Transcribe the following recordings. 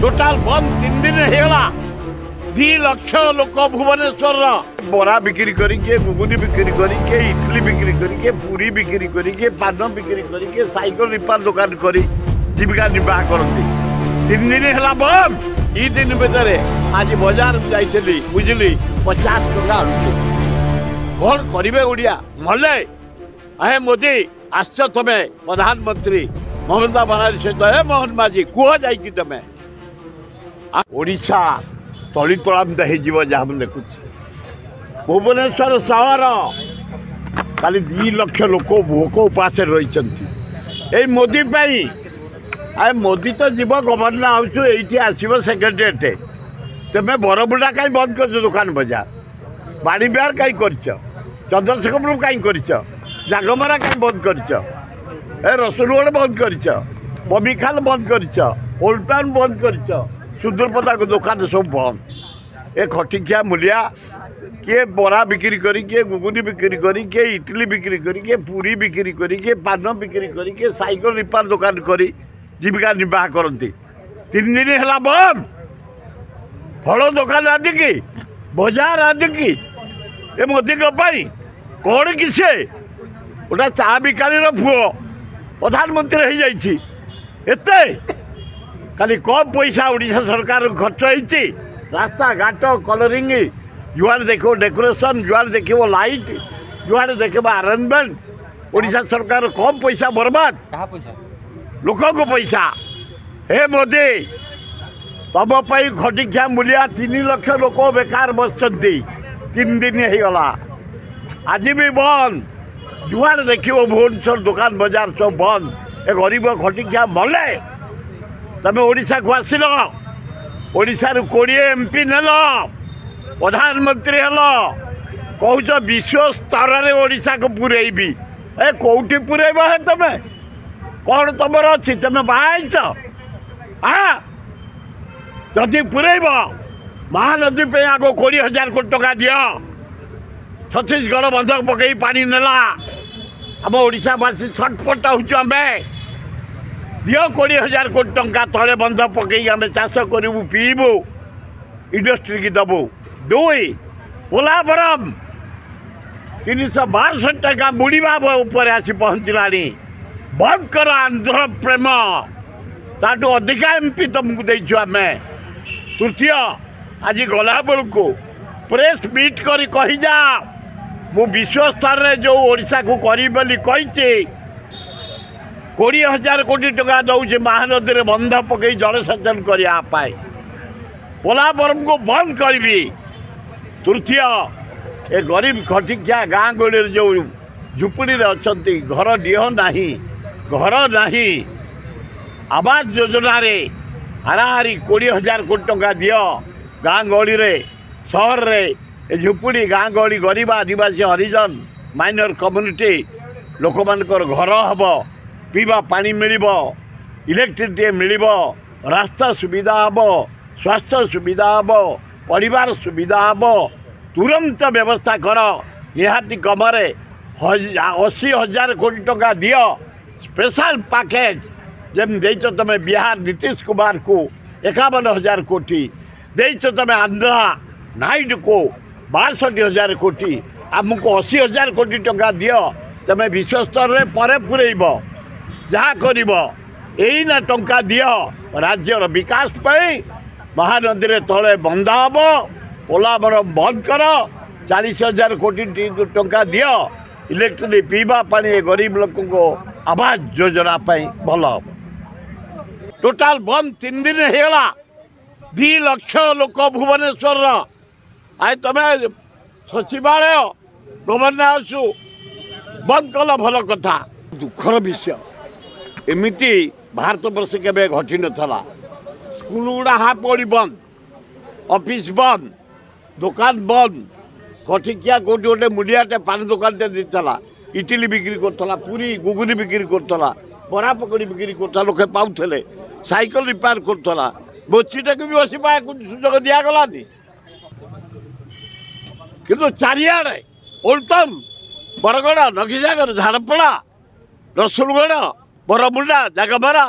Total बंद 3 दिन होगा 2 लाख लोक भुवनेश्वर बरा बिक्री करके घुगुनी बिक्री करके इडली बिक्री करके पूरी बिक्री करके पान बिक्री करके साइकेल रिपेयर दुकान कर जीविका निर्वाह करती 3 दिन है बंद। ई दिन भितर आज बाजार जाइली बुझिली 50 टका कौन करे ओडिया मल्ले अहे मोदी आस तमें प्रधानमंत्री ममता बनार्जी सहित मोहन माझी कह जाइए तमें ओडिशा तली तलांत हो जहाँ मैं देखुच भुवनेश्वर सहर खाली 2 लाख लोक भोक उपास रही मोदी आए मोदी तो जीव गवर्नर हाउस ये आसो सेक्रेटेरिएट तुम्हें बरमुडा कहीं बंद कर दुकान बजार बाड़ी बिहार कहीं कर चंद्रशेखरपुर कहीं कर जागमरा कहीं बंद कर रसुलगढ़ बंद कर बबीखाल बंद कर ओल्ड टाउन बंद कर सुंदरपदा को दुकान सब बंद ए खटिकिया मूलिया किए बरा बिक्री करी किए घुगुनी बिक्री करी किए इडली बिक्री करी किए पूरी बिक्री करी किए पान बिक्री करी किए साइकेल रिपेयर दुकान करी जीविका निर्वाह करती 3 दिन है बंद फल दुकान आदि की बाजार आदि की ए मोदी कौन किसे गोटा चा बिकाली पुओ प्रधानमंत्री हो जाते खाली कम पैसा ओडिशा सरकार खर्च होती रास्ता घाट कलरिंग जुआड़े देख डेकोरेशन जुआड़े देख लाइट जुआड़े देख अरेंजमेंट ओडिशा सरकार कम पैसा बर्बाद लोक को पैसा हे मोदी तम खटिकिया मूलिया 3 लाख लोक बेकार बसती 3 दिन होगला आज भी बंद जुआड़े देख भुवनेश्वर दुकान बाजार सब बंद ए गरीब खटिकिया मले तमें ओडिशा को आसिल ओडिशा 20 MP नेल प्रधानमंत्री हेल कौच विश्व स्तर में ओडिशा को पुरेबी ए कौटी पुरेब है तुम्हें कौन तुम अच्छी तुम्हें बाहर हाँ जदि पुरेब महानदी पे आगो 20,000 कोटी टका दियो छत्तीसगढ़ बंधक पकई पानी नेला आम ओडिशावासी छटपट होमें दियो 20,000 कोटी टंका तले बंध पकई आम चाष करूँ पीबू इंडस्ट्री की दबू 2 पोलावरम 362 टका बुड़ीवा उपर आसी पहुँचला बंद कर आंध्र प्रेम ताठू अधिका MP तुमको देचु आम तृतीय आज गला बेलू प्रेस मीट कर कही जा मु विश्व स्तर में जो ओडिशा को करी बोली कही 20,000 कोटी टका दौचे महानदी में बंध पकई जलसेचन करने पोलावरम को बंद करी तृतीय ए गरीब खटिकिया गाँ गहली जो झुपड़ी अच्छा घर डीह नहीं घर नहीं आवास योजना रे हाराहारी 20,000 कोटी टका दियो गाँ गहली रे सहर रे ए झुपड़ी गाँ गहली गरीब आदिवासी हरिजन माइनर कम्युनिटी लोक मानकर घर हम पीवा पानी मिलिबो इलेक्ट्रिसिटी मिलिबो रास्ता सुविधा हम स्वास्थ्य सुविधा हम परिवार सुविधा हम तुरंत व्यवस्था कर निहाती कमरे 80,000 कोटी टका दियो स्पेशल पैकेज जम देचो तमें बिहार नीतीश कुमार को 51,000 कोटी देचो तमें आंध्रा नाइड को 62,000 कोटी आमको 80,000 कोटी टका दियो तमें विश्व स्तर में परे पुरेब जहाँ कर ना टंका दियो राज्यर विकास पाई महानदी में तले बंधा हम पोलावरम बंद कर 40,000 कोटी टंका दियो इलेक्ट्रिक पीवा पानी गरीब लोक को आवास योजना भल टोटाल बंद 3 दिन होगा 2 लाख लोक भुवनेश्वर आए तमें सचिवालय गवर्नर हाउस बंद कल भल कथा दुखर विषय एमती भारत वर्ष के घटी नाला स्कूल गुड़ा हाफ पड़ी बंद ऑफिस बंद दुकान बंद खटिकिया कौटी गोटे मुलियाटे पान दुकान देता इडली बिक्री करता पूरी घुगुनी बिक्री करता बरा पकड़ी बिक्री करता लोके पाऊले साइकेल रिपेयर करता बोचीटा को भी बस सुजोग दिगलानी कि चारिड़े old town Bargarh Nakhisagar Jharpada Rasulgarh Baramunda Jagamara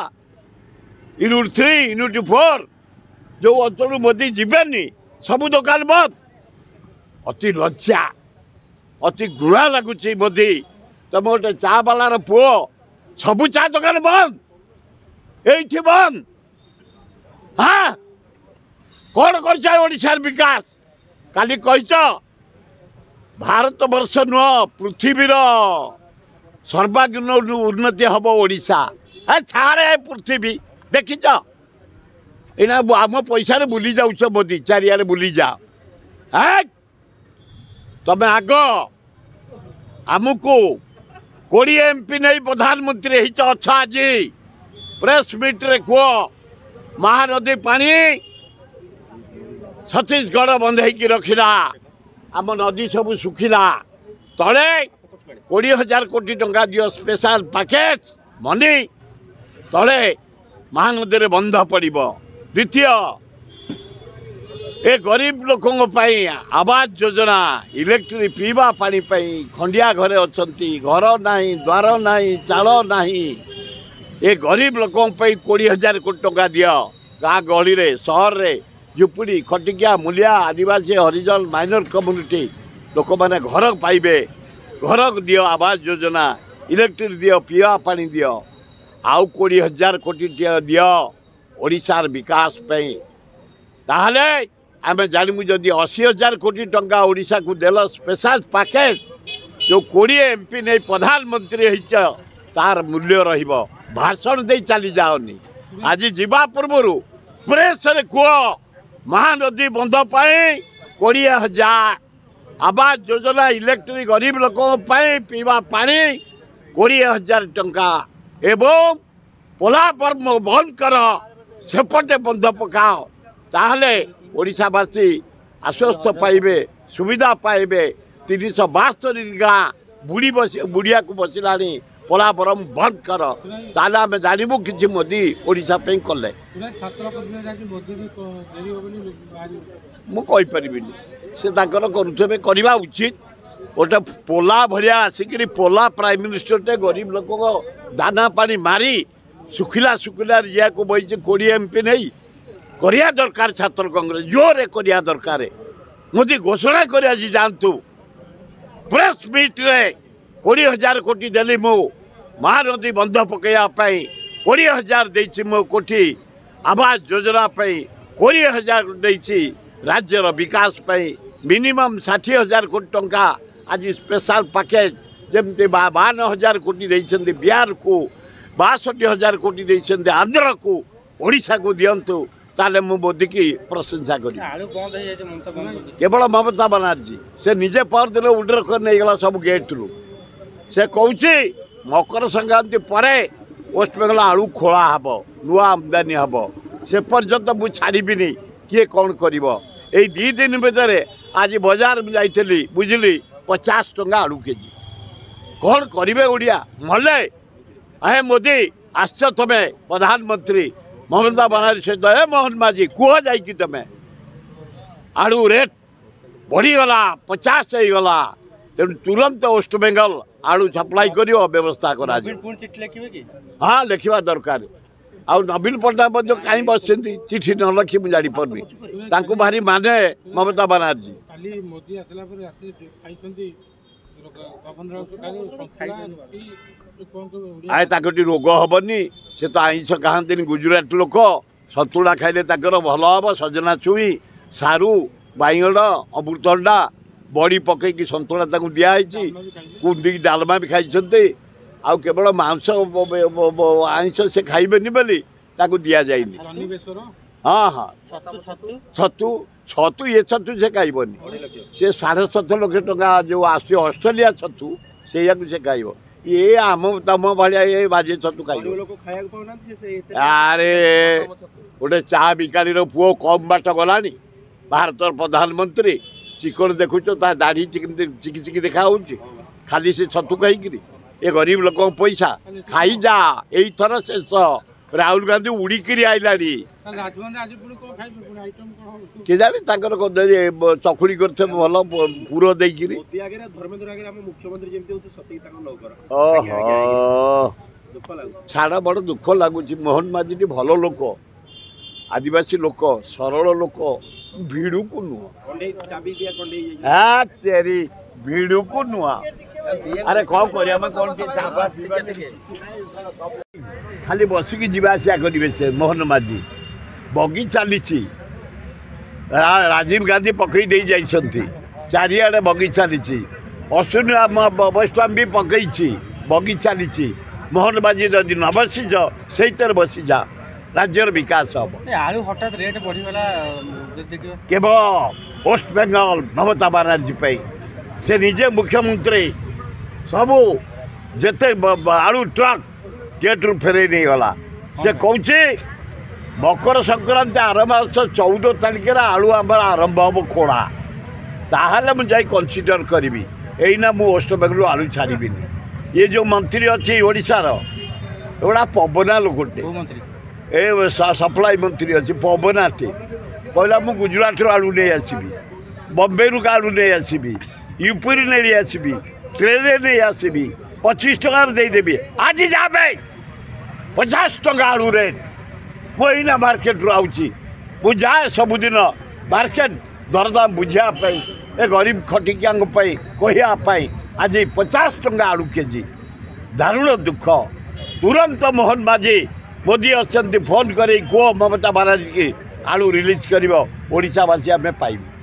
unit 3 unit 4 जो अंचल मोदी जीवेनि सबू दुकान बंद अति लज्जा अति घृणा लगुच मोदी तुम गोटे चा बालार पुओ सबू चा दुकान बंद ये बंद हाँ कौन कर विकास काली कह भारत वर्ष नुह पृथ्वीर सर्वांगीन उन्नति हम ओडिशा छाड़े पृथ्वी देखिच एना आम पैसा बुली जाऊच मोदी चारियारे बुली जाओ तमें आग आमको 20 MP नहीं प्रधानमंत्री अच्छा आज प्रेस मीट रे कह महानदी पानी छत्तीसगढ़ बंद होगी रखिला आम नदी सब सुखिला तले 20,000 कोटी टंका दियो स्पेशल पैकेज मनी तले महानदी रे बंध पड़िबो। द्वितीय ए गरीब लोकों आवास योजना इलेक्ट्रिक पीवा पानी खंडिया घरे अच्छी घर नहीं द्वार नहीं चाल नहीं ए गरीब लोकों 20,000 कोटी टंका दियो गाँ गहली रे सहर रे झुपुड़ी खटिकिया मूलिया आदिवासी हरिजन माइनर कम्युनिटी लोक मैंने घर पाइबे घर दियो आवास योजना इलेक्ट्रिक दियो पीवा पानी दियो आउ 20,000 कोटी दियो ओडिशार विकास पे ताहले आम जानमु जदि 80,000 कोटी टंका ओडिशा को देल स्पेशल पैकेज जो 20 MP नहीं प्रधानमंत्री तार मूल्य रहिबो भाषण दे चली जाओनी आज जीवा पूर्व प्रेस रे कह महानदी बंध पाई 20,000 आवास योजना इलेक्ट्रिक गरीब लोकों पीवा पानी 20,000 टंका एवं पोला बंद कर सेपटे बंध पकाओ ताहले ओडिशावासी आश्वस्त पाइबे सुविधा पाइबे 372 गाँ बुढ़िया को बसिला पोला बरम बंद कर ताले आम जानबू कि मोदी ओडिशा पे कले मुझे से करुवे करवा उचित गोटे पोला भाया आसिक पोला प्राइम मिनिस्टर टे गरीब लोक दाना पानी मारी सुखिला सुखिला या को बही 20 MP नहीं करिया दरकार छात्र कांग्रेस जोरे करिया दरकार मोदी घोषणा कर जानतु प्रेस मीट रे 20,000 कोटी देली मु महानदी बंध पकड़ापी 20,000 देछि मो कोटी आवास योजना 20,000 देछि राज्यर विकास मिनिमम 60,000 कोटी टंका आज स्पेशल पैकेज जमती 52,000 कोटी देइछन्ति बिहार को 62,000 कोटी देइछन्ति आंध्र को ओडिशा को दियंतु ताले मु मोदी की प्रशंसा करी केवल ममता बनर्जी से निजे पर दिन उड्र कर नहीं गला सब गेट रु से कहूँ मकर संक्रांति पर वेस्ट बेंगल आलू खोला हम नुआ आमदानी हम से पर्यंत मुझे छाड़बी किए कौन कर 2 दिन भितर आज बाजार में जाइली बुझिली 50 टंका आलू केजी कौन करेंगे ओडिया मले अहे मोदी आस तमें प्रधानमंत्री ममता बनर्जी सहित ए मोहन माझी कह जा तुम आलू रेट बढ़ीगला 50 हो गला तेणु तुरंत वेस्ट बेंगल आलू सप्लाई कर व्यवस्था करा हाँ लिखा दरकार आउ नवीन पट्टनायक कहीं बस चिठी न लिखी मुझे जापरि भारी माने ममता बनर्जी आए ताकि रोग हेनी से तो आईष कहते गुजरात लोक सतुड़ा खाइले भल हम सजना छुई सारू बैगण अमृतभंडा बड़ी पकईकि सतुड़ा दिखाई कुंदी डालमा भी खाई आउ केवल मांस आईष से खाइबेनि बोली दि जाए हाँ हाँ छतु छतु ये छतु से खाइबनी से 7.5 लाख टंका जो आस ऑस्ट्रेलिया छतु से खाइब ये आम तम भाया ये बाजे छतु खाइब अरे गोटे चा बिकाली पुओ कम बाट गलानी भारत प्रधानमंत्री चिकन देखुच दाढ़ी चिकी चिकी देखा खाली से छतु खाई ये गरीब लोक पैसा खाई जा यही थर शेष राहुल गांधी उड़ीकी आईलानी के जाने चकुड़ी करते भल पुर देकरी छाड़ा बड़ दुख लगुच मोहन माझी भल लोक आदिवासी लोक सरल लोक भिड़ को नुह तेरी भिड़ को नुह अरे कौन कर खाली बसिकी जावासिया करेंगे से मोहन माझी बगी चली राजीव गांधी पकई दे जाइछंती चारिआडे बगी चली अश्विनी वैष्णव भी पकई बगी चली मोहन माझी जदि न बसीज से बसी जा राज्यर विकास हम आलू हठात रेट बढ़ीगला केवल वेस्ट बेंगल ममता बानार्जी से निजे मुख्यमंत्री सबू जेते आलू ट्रक गेट रू फेरे नहीं गला से कौचे मकर संक्रांति आर मास 14 तारिख आलू आम आरंभ हम खोड़ा ताहले मुझे कनसीडर करी एना मु वेस्ट बेंगल आलू छाड़बी ये जो मंत्री अच्छी ओडार एगुड़ा पवना लोकटे ए सप्लाई मंत्री अच्छी पवनाटे कहला मु गुजरात आलू नहीं आसबि बम्बे रू आलू नहीं आसबि यूपी नहीं आसबि ट्रेन नहीं आसबि 25 टकर देदेवी आज जाबे 50 टका आलू रेट मुझा मार्केट रू आउची मु जाए सबुदिन मार्केट दरदाम बुझापी ए गरीब खटिकिया कहवाई आज 50 टका आलू केजी दारुण दुख तुरंत मोहन माझी मोदी अच्छा फोन कर कह ममता बानार्जी की आलू रिलीज कर ओडावासी आम पाइबू।